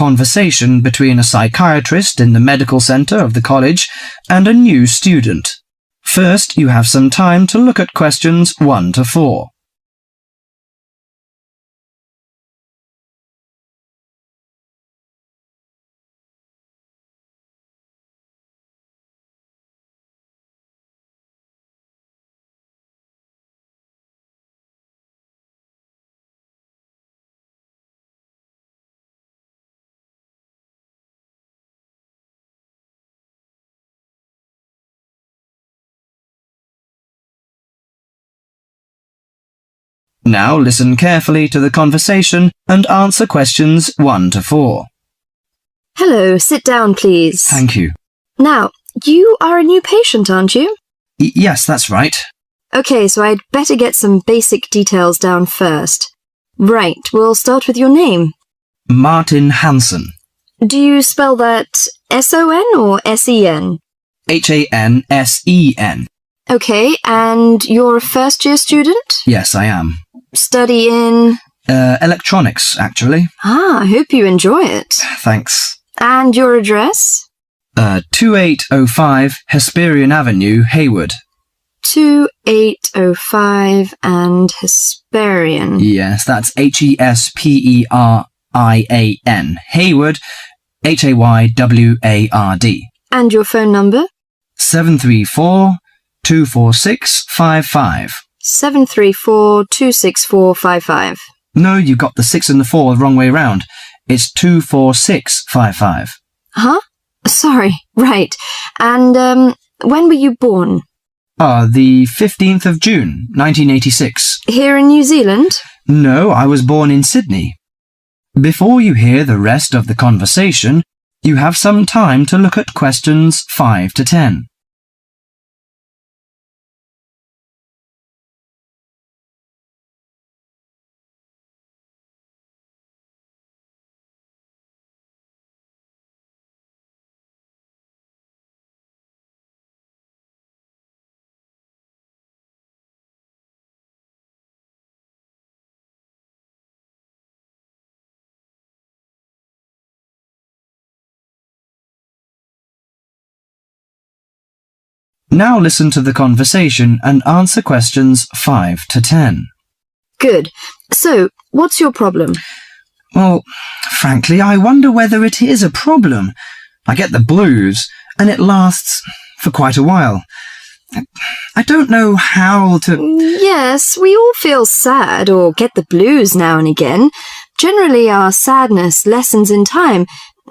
Conversation between a psychiatrist in the medical centre of the college and a new student. First, you have some time to look at questions 1 to 4. Now listen carefully to the conversation and answer questions 1 to 4. Hello, sit down, please. Thank you. Now, you are a new patient, aren't you? Yes, that's right. Okay, so I'd better get some basic details down first. Right, we'll start with your name. Martin Hansen. Do you spell that S-O-N or S-E-N? Hansen. Okay, and you're a first-year student? Yes, I am. Study in? Electronics, actually. I hope you enjoy it. Thanks. And your address? 2805 Hesperian Avenue, Hayward. 2805 and Hesperian. Yes, that's Hesperian. Hayward, Hayward. And your phone number? 734-246-55. 734-264-55. No, you got the 6 and the 4 the wrong way round. It's 246-55. Huh? Sorry, right. And, when were you born? The 15th of June, 1986. Here in New Zealand? No, I was born in Sydney. Before you hear the rest of the conversation, you have some time to look at questions 5 to 10. Now listen to the conversation and answer questions 5 to 10. Good. So, what's your problem? Well, frankly, I wonder whether it is a problem. I get the blues, and it lasts for quite a while. I don't know how to... Yes, we all feel sad or get the blues now and again. Generally, our sadness lessens in time,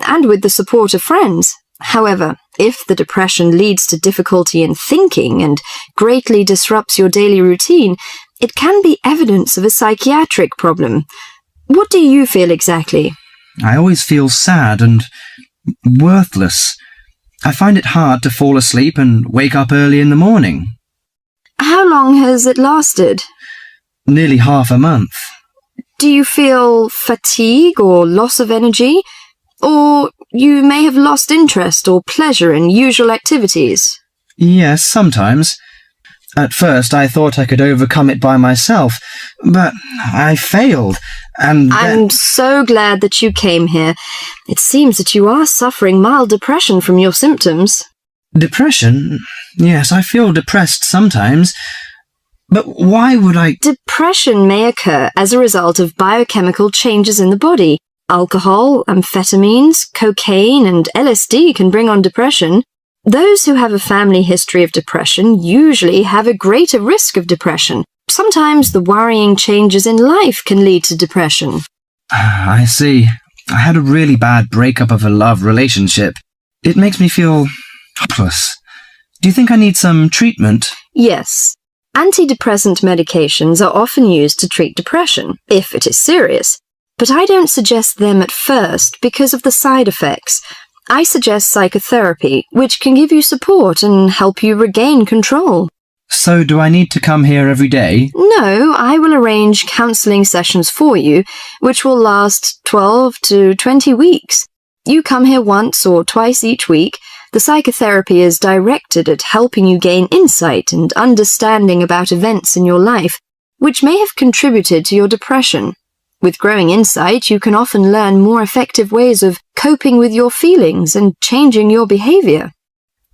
and with the support of friends. However, if the depression leads to difficulty in thinking and greatly disrupts your daily routine, it can be evidence of a psychiatric problem. What do you feel exactly? I always feel sad and worthless. I find it hard to fall asleep and wake up early in the morning. How long has it lasted? Nearly half a month. Do you feel fatigue or loss of energy? Or you may have lost interest or pleasure in usual activities? Yes, sometimes. At first I thought I could overcome it by myself, but I failed, and I'm so glad that you came here. It seems that you are suffering mild depression from your symptoms. Depression? Yes, I feel depressed sometimes. But why would I... Depression may occur as a result of biochemical changes in the body. Alcohol, amphetamines, cocaine, and LSD can bring on depression. Those who have a family history of depression usually have a greater risk of depression. Sometimes the worrying changes in life can lead to depression. I see. I had a really bad breakup of a love relationship. It makes me feel hopeless. Do you think I need some treatment? Yes. Antidepressant medications are often used to treat depression, if it is serious. But I don't suggest them at first because of the side effects. I suggest psychotherapy, which can give you support and help you regain control. So do I need to come here every day? No, I will arrange counselling sessions for you, which will last 12 to 20 weeks. You come here once or twice each week. The psychotherapy is directed at helping you gain insight and understanding about events in your life, which may have contributed to your depression. With growing insight, you can often learn more effective ways of coping with your feelings and changing your behavior.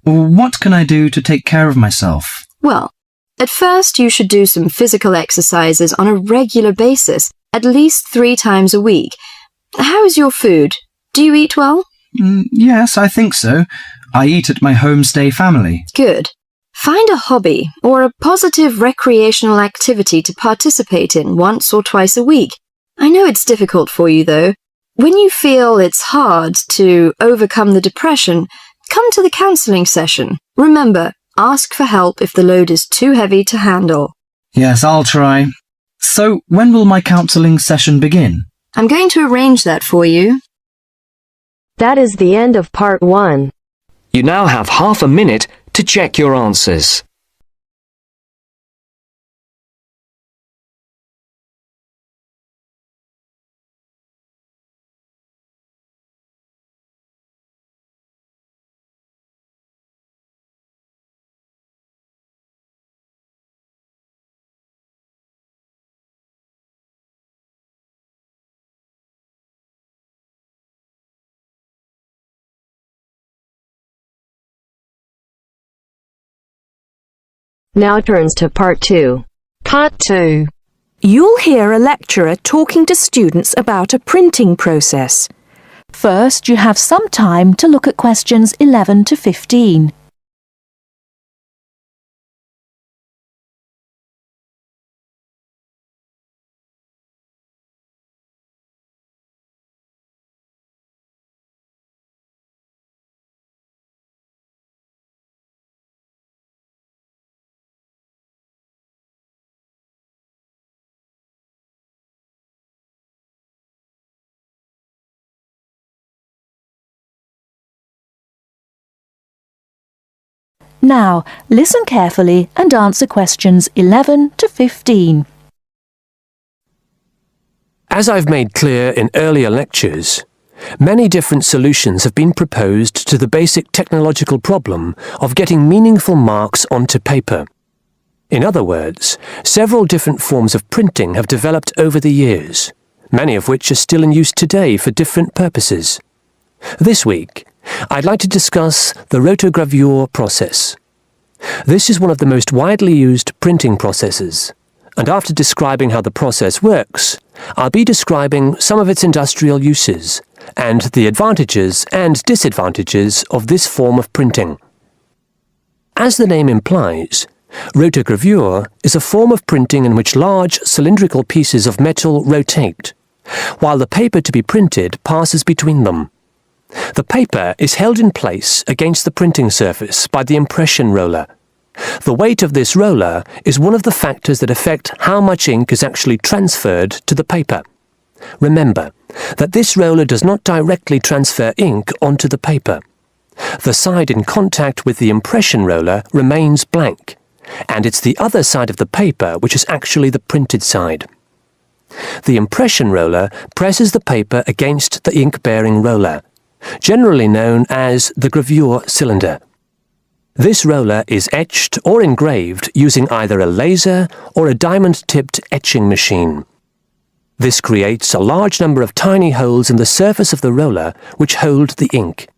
What can I do to take care of myself? Well, at first you should do some physical exercises on a regular basis, at least 3 times a week. How is your food? Do you eat well? Yes, I think so. I eat at my homestay family. Good. Find a hobby or a positive recreational activity to participate in once or twice a week. I know it's difficult for you, though. When you feel it's hard to overcome the depression, come to the counselling session. Remember, ask for help if the load is too heavy to handle. Yes, I'll try. So, when will my counselling session begin? I'm going to arrange that for you. That is the end of part 1. You now have half a minute to check your answers. Now turns to part 2. Part 2. You'll hear a lecturer talking to students about a printing process. First, you have some time to look at questions 11 to 15. Now, listen carefully and answer questions 11 to 15. As I've made clear in earlier lectures, many different solutions have been proposed to the basic technological problem of getting meaningful marks onto paper. In other words, several different forms of printing have developed over the years, many of which are still in use today for different purposes. This week, I'd like to discuss the rotogravure process. This is one of the most widely used printing processes, and after describing how the process works, I'll be describing some of its industrial uses and the advantages and disadvantages of this form of printing. As the name implies, rotogravure is a form of printing in which large cylindrical pieces of metal rotate, while the paper to be printed passes between them. The paper is held in place against the printing surface by the impression roller. The weight of this roller is one of the factors that affect how much ink is actually transferred to the paper. Remember that this roller does not directly transfer ink onto the paper. The side in contact with the impression roller remains blank, and it's the other side of the paper which is actually the printed side. The impression roller presses the paper against the ink-bearing roller, generally known as the gravure cylinder. This roller is etched or engraved using either a laser or a diamond-tipped etching machine. This creates a large number of tiny holes in the surface of the roller which hold the ink.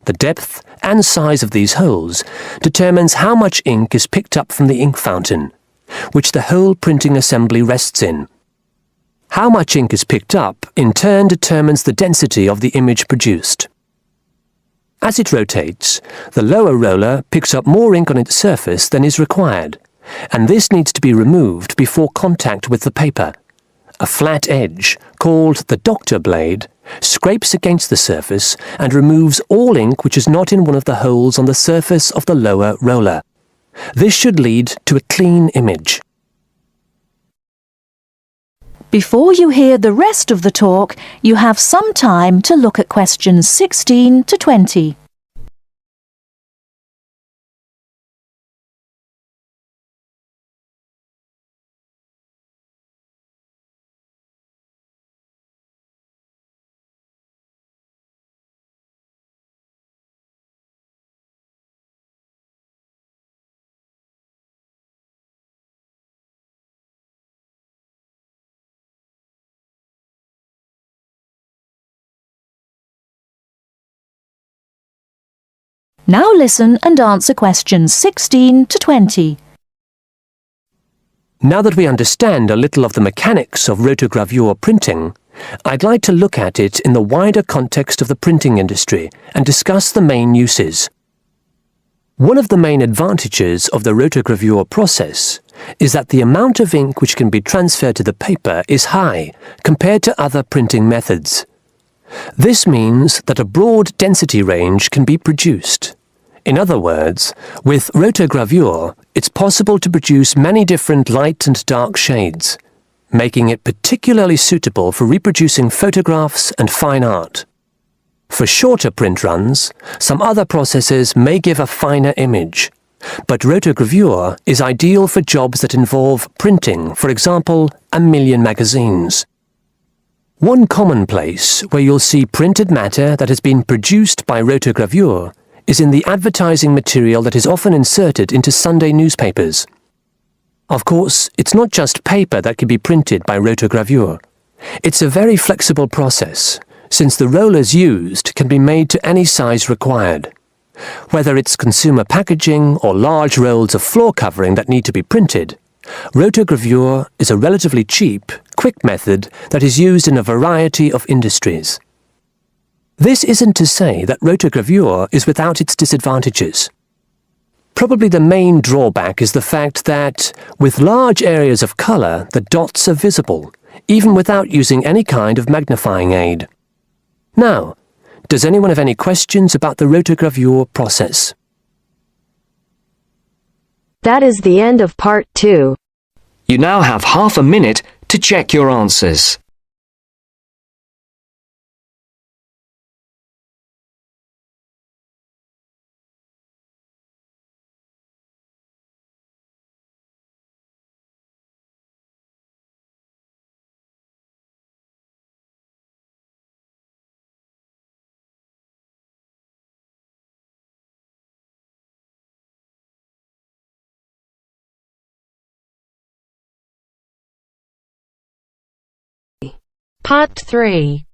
The depth and size of these holes determines how much ink is picked up from the ink fountain, which the whole printing assembly rests in. How much ink is picked up, in turn, determines the density of the image produced. As it rotates, the lower roller picks up more ink on its surface than is required, and this needs to be removed before contact with the paper. A flat edge, called the doctor blade, scrapes against the surface and removes all ink which is not in one of the holes on the surface of the lower roller. This should lead to a clean image. Before you hear the rest of the talk, you have some time to look at questions 16 to 20. Now listen and answer questions 16 to 20. Now that we understand a little of the mechanics of rotogravure printing, I'd like to look at it in the wider context of the printing industry and discuss the main uses. One of the main advantages of the rotogravure process is that the amount of ink which can be transferred to the paper is high compared to other printing methods. This means that a broad density range can be produced. In other words, with rotogravure, it's possible to produce many different light and dark shades, making it particularly suitable for reproducing photographs and fine art. For shorter print runs, some other processes may give a finer image, but rotogravure is ideal for jobs that involve printing, for example, 1 million magazines. One common place where you'll see printed matter that has been produced by rotogravure is in the advertising material that is often inserted into Sunday newspapers. Of course, it's not just paper that can be printed by rotogravure. It's a very flexible process, since the rollers used can be made to any size required. Whether it's consumer packaging or large rolls of floor covering that need to be printed, rotogravure is a relatively cheap, quick method that is used in a variety of industries. This isn't to say that rotogravure is without its disadvantages. Probably the main drawback is the fact that, with large areas of colour, the dots are visible, even without using any kind of magnifying aid. Now, does anyone have any questions about the rotogravure process? That is the end of part 2. You now have half a minute to check your answers. Part 3.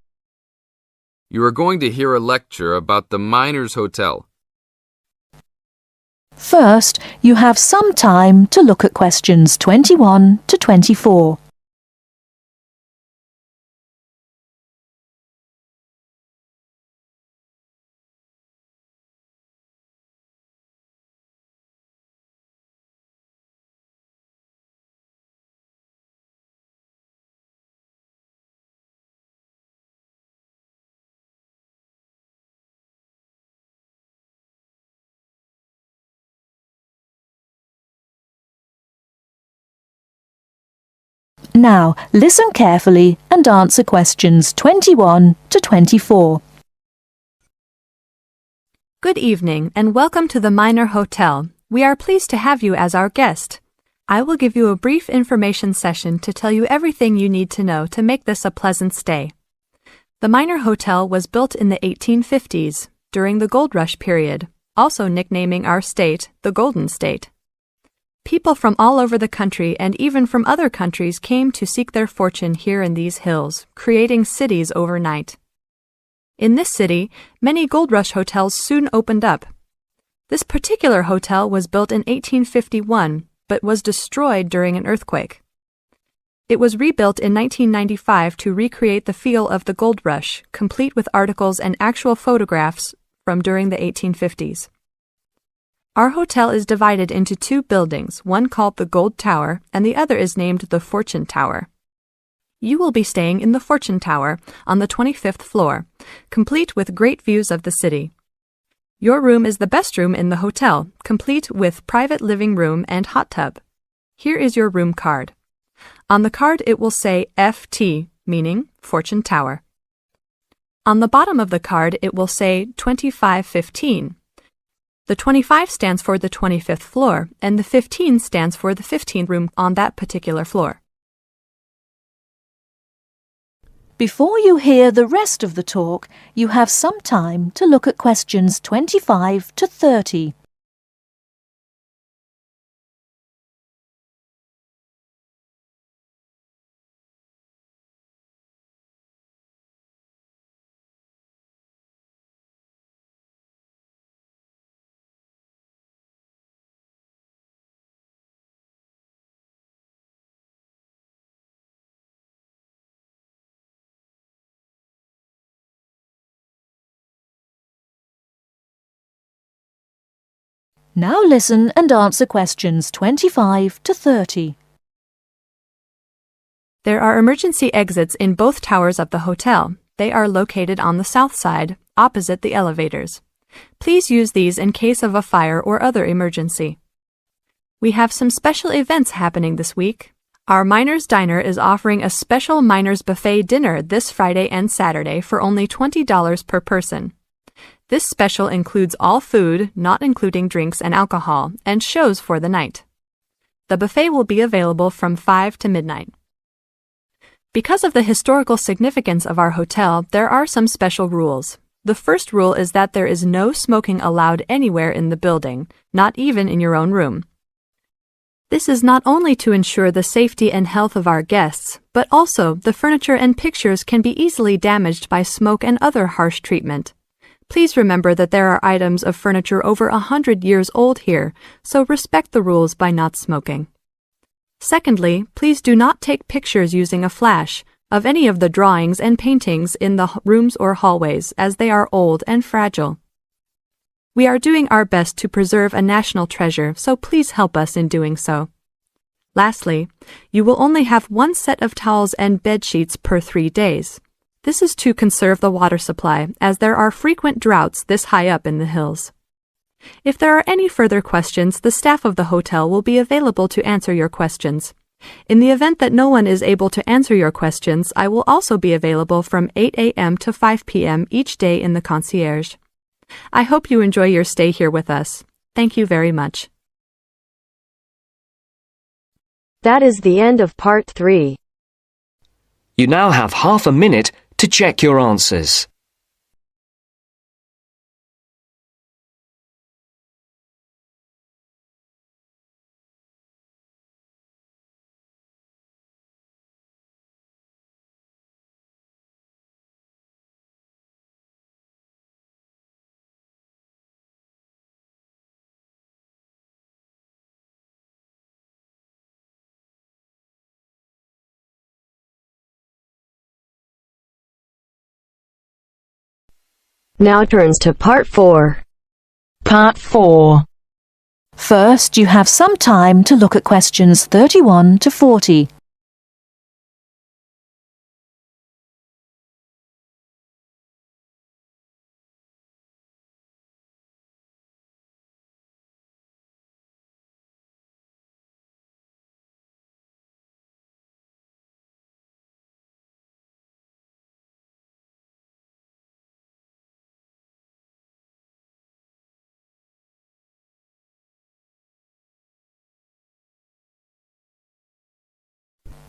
You are going to hear a lecture about the Miners' Hotel. First, you have some time to look at questions 21 to 24. Now, listen carefully and answer questions 21 to 24. Good evening and welcome to the Miner Hotel. We are pleased to have you as our guest. I will give you a brief information session to tell you everything you need to know to make this a pleasant stay. The Miner Hotel was built in the 1850s, during the Gold Rush period, also nicknaming our state the Golden State. People from all over the country and even from other countries came to seek their fortune here in these hills, creating cities overnight. In this city, many Gold Rush hotels soon opened up. This particular hotel was built in 1851, but was destroyed during an earthquake. It was rebuilt in 1995 to recreate the feel of the Gold Rush, complete with articles and actual photographs from during the 1850s. Our hotel is divided into 2 buildings, one called the Gold Tower and the other is named the Fortune Tower. You will be staying in the Fortune Tower on the 25th floor, complete with great views of the city. Your room is the best room in the hotel, complete with private living room and hot tub. Here is your room card. On the card it will say FT, meaning Fortune Tower. On the bottom of the card it will say 2515. The 25 stands for the 25th floor, and the 15 stands for the 15th room on that particular floor. Before you hear the rest of the talk, you have some time to look at questions 25 to 30. Now listen and answer questions 25 to 30. There are emergency exits in both towers of the hotel. They are located on the south side, opposite the elevators. Please use these in case of a fire or other emergency. We have some special events happening this week. Our Miners Diner is offering a special Miners Buffet dinner this Friday and Saturday for only $20 per person. This special includes all food, not including drinks and alcohol, and shows for the night. The buffet will be available from 5 to midnight. Because of the historical significance of our hotel, there are some special rules. The first rule is that there is no smoking allowed anywhere in the building, not even in your own room. This is not only to ensure the safety and health of our guests, but also the furniture and pictures can be easily damaged by smoke and other harsh treatment. Please remember that there are items of furniture over 100 years old here, so respect the rules by not smoking. Secondly, please do not take pictures using a flash of any of the drawings and paintings in the rooms or hallways, as they are old and fragile. We are doing our best to preserve a national treasure, so please help us in doing so. Lastly, you will only have one set of towels and bed sheets per 3 days. This is to conserve the water supply, as there are frequent droughts this high up in the hills. If there are any further questions, the staff of the hotel will be available to answer your questions. In the event that no one is able to answer your questions, I will also be available from 8 a.m. to 5 p.m. each day in the concierge. I hope you enjoy your stay here with us. Thank you very much. That is the end of part 3. You now have half a minute to check your answers. Now turns to part 4. Part 4. First, you have some time to look at questions 31 to 40.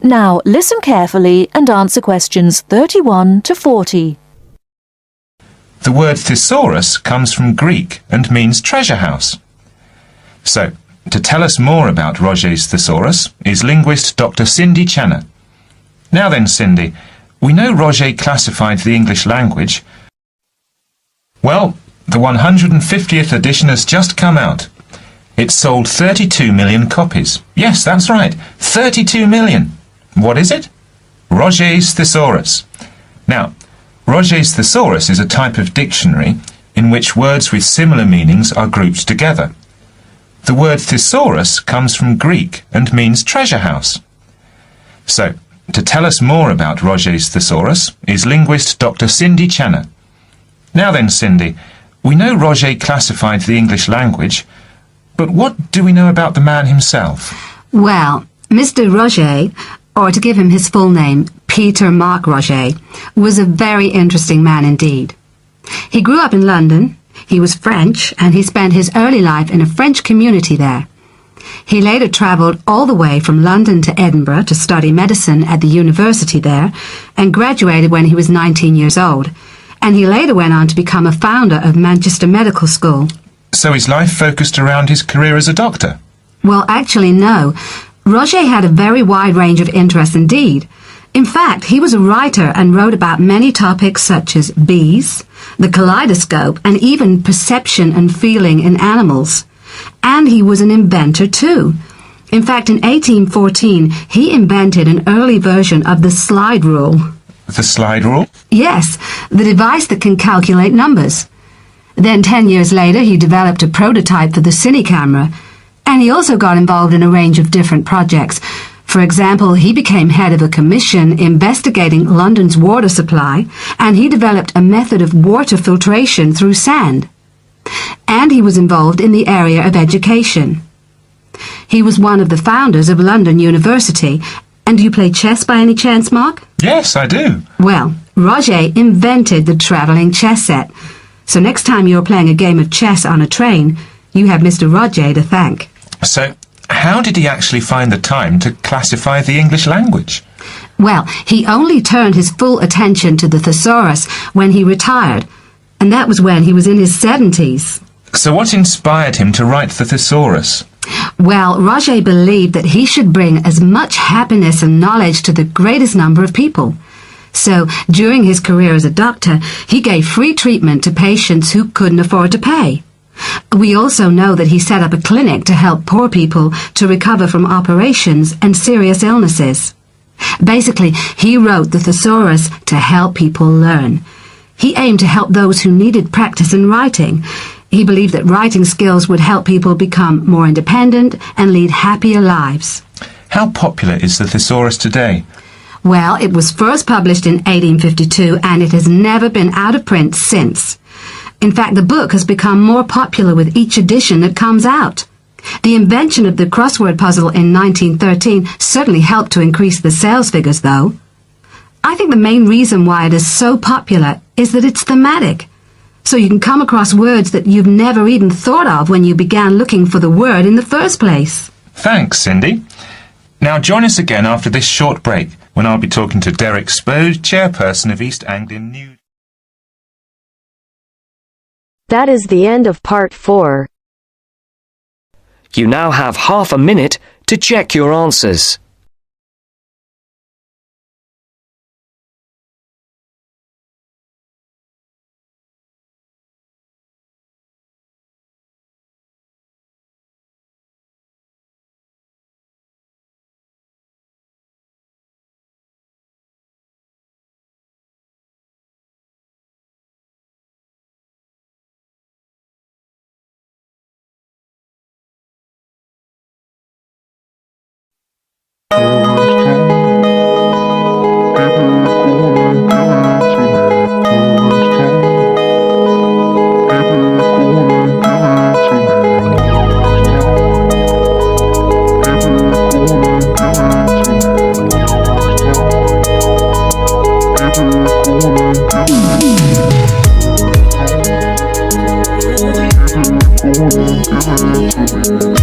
Now listen carefully and answer questions 31 to 40. The word thesaurus comes from Greek and means treasure house. So, to tell us more about Roget's thesaurus is linguist Dr. Cindy Channer. Now then, Cindy, we know Roget classified the English language. Well, the 150th edition has just come out. It sold 32 million copies. Yes, that's right, 32 million. What is it? Roget's thesaurus. Now, Roget's thesaurus is a type of dictionary in which words with similar meanings are grouped together. The word thesaurus comes from Greek and means treasure house. So, to tell us more about Roget's thesaurus is linguist Dr. Cindy Channer. Now then, Cindy, we know Roget classified the English language, but what do we know about the man himself? Well, Mr. Roget, or to give him his full name, Peter Mark Roget, was a very interesting man indeed. He grew up in London, he was French, and he spent his early life in a French community there. He later travelled all the way from London to Edinburgh to study medicine at the university there, and graduated when he was 19 years old, and he later went on to become a founder of Manchester Medical School. So his life focused around his career as a doctor? Well, actually, no. Roget had a very wide range of interests indeed. In fact, he was a writer and wrote about many topics such as bees, the kaleidoscope, and even perception and feeling in animals. And he was an inventor too. In fact, in 1814, he invented an early version of the slide rule. The slide rule? Yes, the device that can calculate numbers. Then 10 years later, he developed a prototype for the cine camera, and he also got involved in a range of different projects. For example, he became head of a commission investigating London's water supply, and he developed a method of water filtration through sand. And he was involved in the area of education. He was one of the founders of London University. And do you play chess by any chance, Mark? Yes, I do. Well, Roger invented the travelling chess set. So next time you're playing a game of chess on a train, you have Mr. Roger to thank. So, how did he actually find the time to classify the English language? Well, he only turned his full attention to the thesaurus when he retired, and that was when he was in his 70s. So what inspired him to write the thesaurus? Well, Roger believed that he should bring as much happiness and knowledge to the greatest number of people. So, during his career as a doctor, he gave free treatment to patients who couldn't afford to pay. We also know that he set up a clinic to help poor people to recover from operations and serious illnesses. Basically, he wrote the thesaurus to help people learn. He aimed to help those who needed practice in writing. He believed that writing skills would help people become more independent and lead happier lives. How popular is the thesaurus today? Well, it was first published in 1852 and it has never been out of print since. In fact, the book has become more popular with each edition that comes out. The invention of the crossword puzzle in 1913 certainly helped to increase the sales figures, though. I think the main reason why it is so popular is that it's thematic. So you can come across words that you've never even thought of when you began looking for the word in the first place. Thanks, Cindy. Now join us again after this short break, when I'll be talking to Derek Spode, chairperson of East Anglian News. That is the end of part 4. You now have half a minute to check your answers. Thank you.